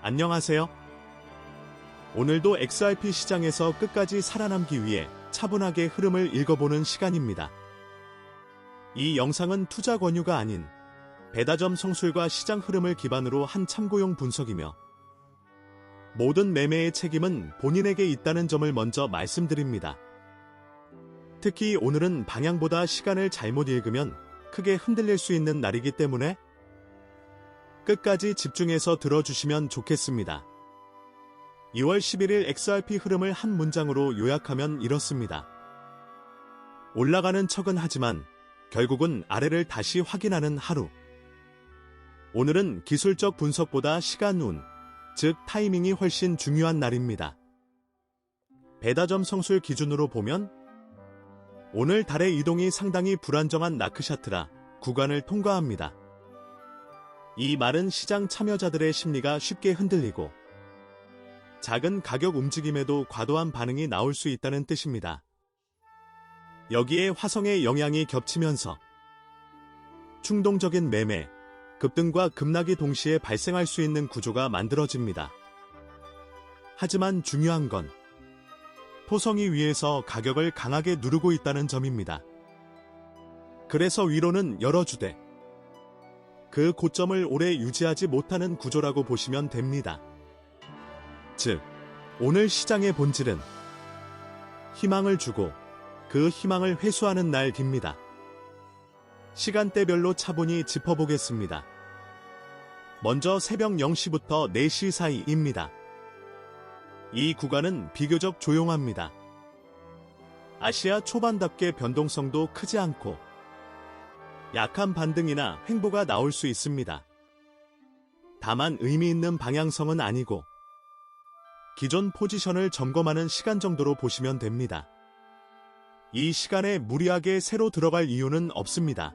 안녕하세요. 오늘도 XRP 시장에서 끝까지 살아남기 위해 차분하게 흐름을 읽어보는 시간입니다. 이 영상은 투자 권유가 아닌 배다점 성술과 시장 흐름을 기반으로 한 참고용 분석이며 모든 매매의 책임은 본인에게 있다는 점을 먼저 말씀드립니다. 특히 오늘은 방향보다 시간을 잘못 읽으면 크게 흔들릴 수 있는 날이기 때문에 끝까지 집중해서 들어주시면 좋겠습니다. 2월 11일 XRP 흐름을 한 문장으로 요약하면 이렇습니다. 올라가는 척은 하지만 결국은 아래를 다시 확인하는 하루. 오늘은 기술적 분석보다 시간 운, 즉 타이밍이 훨씬 중요한 날입니다. 배다점 성술 기준으로 보면 오늘 달의 이동이 상당히 불안정한 나크샤트라 구간을 통과합니다. 이 말은 시장 참여자들의 심리가 쉽게 흔들리고 작은 가격 움직임에도 과도한 반응이 나올 수 있다는 뜻입니다. 여기에 화성의 영향이 겹치면서 충동적인 매매, 급등과 급락이 동시에 발생할 수 있는 구조가 만들어집니다. 하지만 중요한 건 토성이 위에서 가격을 강하게 누르고 있다는 점입니다. 그래서 위로는 열어주되 그 고점을 오래 유지하지 못하는 구조라고 보시면 됩니다. 즉, 오늘 시장의 본질은 희망을 주고 그 희망을 회수하는 날입니다. 시간대별로 차분히 짚어보겠습니다. 먼저 새벽 0시부터 4시 사이입니다. 이 구간은 비교적 조용합니다. 아시아 초반답게 변동성도 크지 않고 약한 반등이나 횡보가 나올 수 있습니다. 다만 의미 있는 방향성은 아니고 기존 포지션을 점검하는 시간 정도로 보시면 됩니다. 이 시간에 무리하게 새로 들어갈 이유는 없습니다.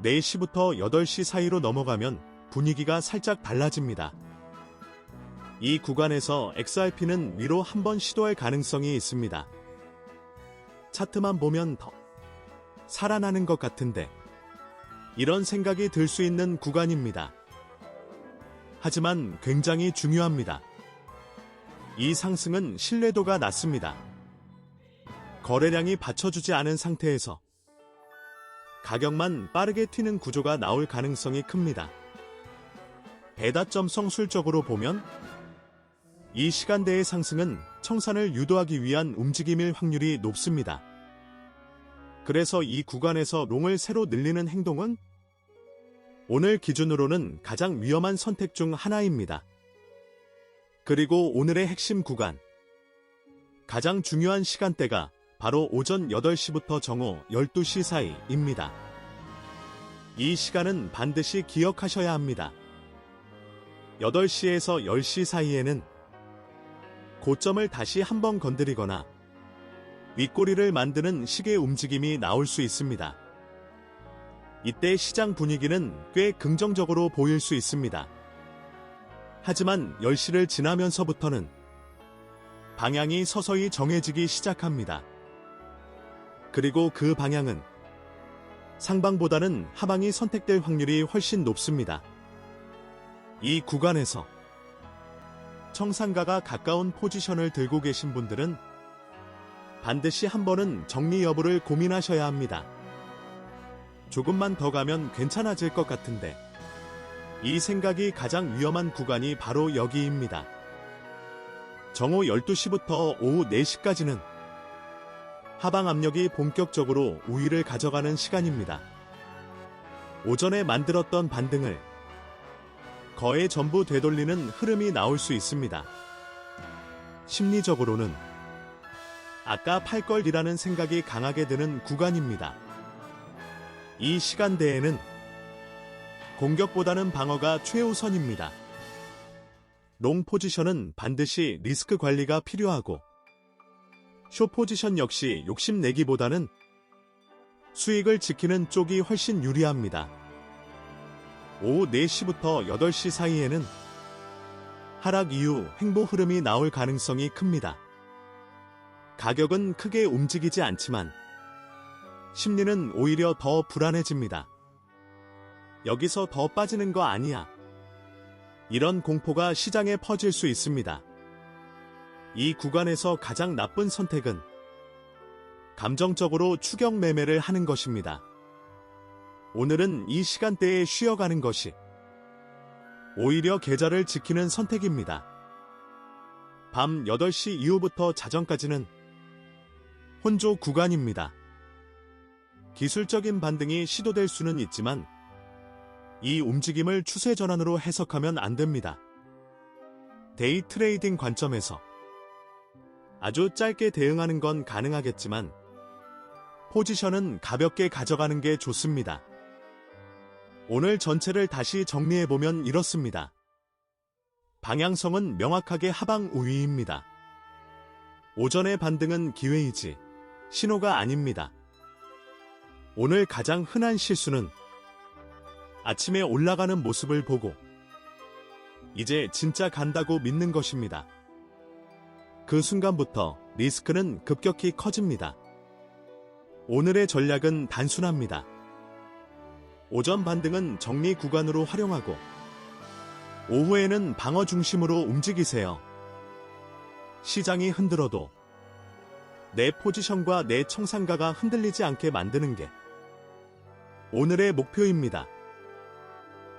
4시부터 8시 사이로 넘어가면 분위기가 살짝 달라집니다. 이 구간에서 XRP는 위로 한번 시도할 가능성이 있습니다. 차트만 보면 더 살아나는 것 같은데 이런 생각이 들 수 있는 구간입니다. 하지만 굉장히 중요합니다. 이 상승은 신뢰도가 낮습니다. 거래량이 받쳐주지 않은 상태에서 가격만 빠르게 튀는 구조가 나올 가능성이 큽니다. 배다점 성술적으로 보면 이 시간대의 상승은 청산을 유도하기 위한 움직임일 확률이 높습니다. 그래서 이 구간에서 롱을 새로 늘리는 행동은 오늘 기준으로는 가장 위험한 선택 중 하나입니다. 그리고 오늘의 핵심 구간, 가장 중요한 시간대가 바로 오전 8시부터 정오 12시 사이입니다. 이 시간은 반드시 기억하셔야 합니다. 8시에서 10시 사이에는 고점을 다시 한번 건드리거나 윗꼬리를 만드는 시계 움직임이 나올 수 있습니다. 이때 시장 분위기는 꽤 긍정적으로 보일 수 있습니다. 하지만 10시를 지나면서부터는 방향이 서서히 정해지기 시작합니다. 그리고 그 방향은 상방보다는 하방이 선택될 확률이 훨씬 높습니다. 이 구간에서 청산가가 가까운 포지션을 들고 계신 분들은 반드시 한 번은 정리 여부를 고민하셔야 합니다. 조금만 더 가면 괜찮아질 것 같은데 이 생각이 가장 위험한 구간이 바로 여기입니다. 정오 12시부터 오후 4시까지는 하방 압력이 본격적으로 우위를 가져가는 시간입니다. 오전에 만들었던 반등을 거의 전부 되돌리는 흐름이 나올 수 있습니다. 심리적으로는 아까 팔 걸이라는 생각이 강하게 드는 구간입니다. 이 시간대에는 공격보다는 방어가 최우선입니다. 롱 포지션은 반드시 리스크 관리가 필요하고 숏 포지션 역시 욕심내기보다는 수익을 지키는 쪽이 훨씬 유리합니다. 오후 4시부터 8시 사이에는 하락 이후 횡보 흐름이 나올 가능성이 큽니다. 가격은 크게 움직이지 않지만 심리는 오히려 더 불안해집니다. 여기서 더 빠지는 거 아니야. 이런 공포가 시장에 퍼질 수 있습니다. 이 구간에서 가장 나쁜 선택은 감정적으로 추격 매매를 하는 것입니다. 오늘은 이 시간대에 쉬어가는 것이 오히려 계좌를 지키는 선택입니다. 밤 8시 이후부터 자정까지는 혼조 구간입니다. 기술적인 반등이 시도될 수는 있지만 이 움직임을 추세 전환으로 해석하면 안 됩니다. 데이 트레이딩 관점에서 아주 짧게 대응하는 건 가능하겠지만 포지션은 가볍게 가져가는 게 좋습니다. 오늘 전체를 다시 정리해보면 이렇습니다. 방향성은 명확하게 하방 우위입니다. 오전의 반등은 기회이지 신호가 아닙니다. 오늘 가장 흔한 실수는 아침에 올라가는 모습을 보고 이제 진짜 간다고 믿는 것입니다. 그 순간부터 리스크는 급격히 커집니다. 오늘의 전략은 단순합니다. 오전 반등은 정리 구간으로 활용하고 오후에는 방어 중심으로 움직이세요. 시장이 흔들어도 내 포지션과 내 청산가가 흔들리지 않게 만드는 게 오늘의 목표입니다.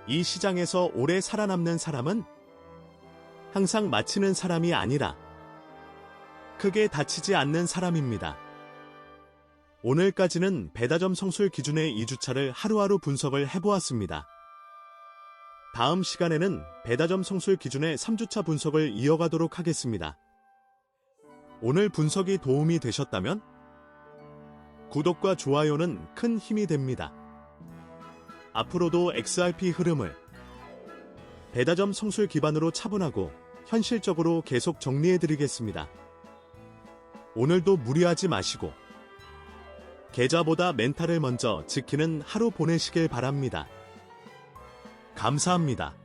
이 시장에서 오래 살아남는 사람은 항상 마치는 사람이 아니라 크게 다치지 않는 사람입니다. 오늘까지는 배다점 성술 기준의 2주차를 하루하루 분석을 해보았습니다. 다음 시간에는 배다점 성술 기준의 3주차 분석을 이어가도록 하겠습니다. 오늘 분석이 도움이 되셨다면 구독과 좋아요는 큰 힘이 됩니다. 앞으로도 XRP 흐름을 배다점 성술 기반으로 차분하고 현실적으로 계속 정리해드리겠습니다. 오늘도 무리하지 마시고 계좌보다 멘탈을 먼저 지키는 하루 보내시길 바랍니다. 감사합니다.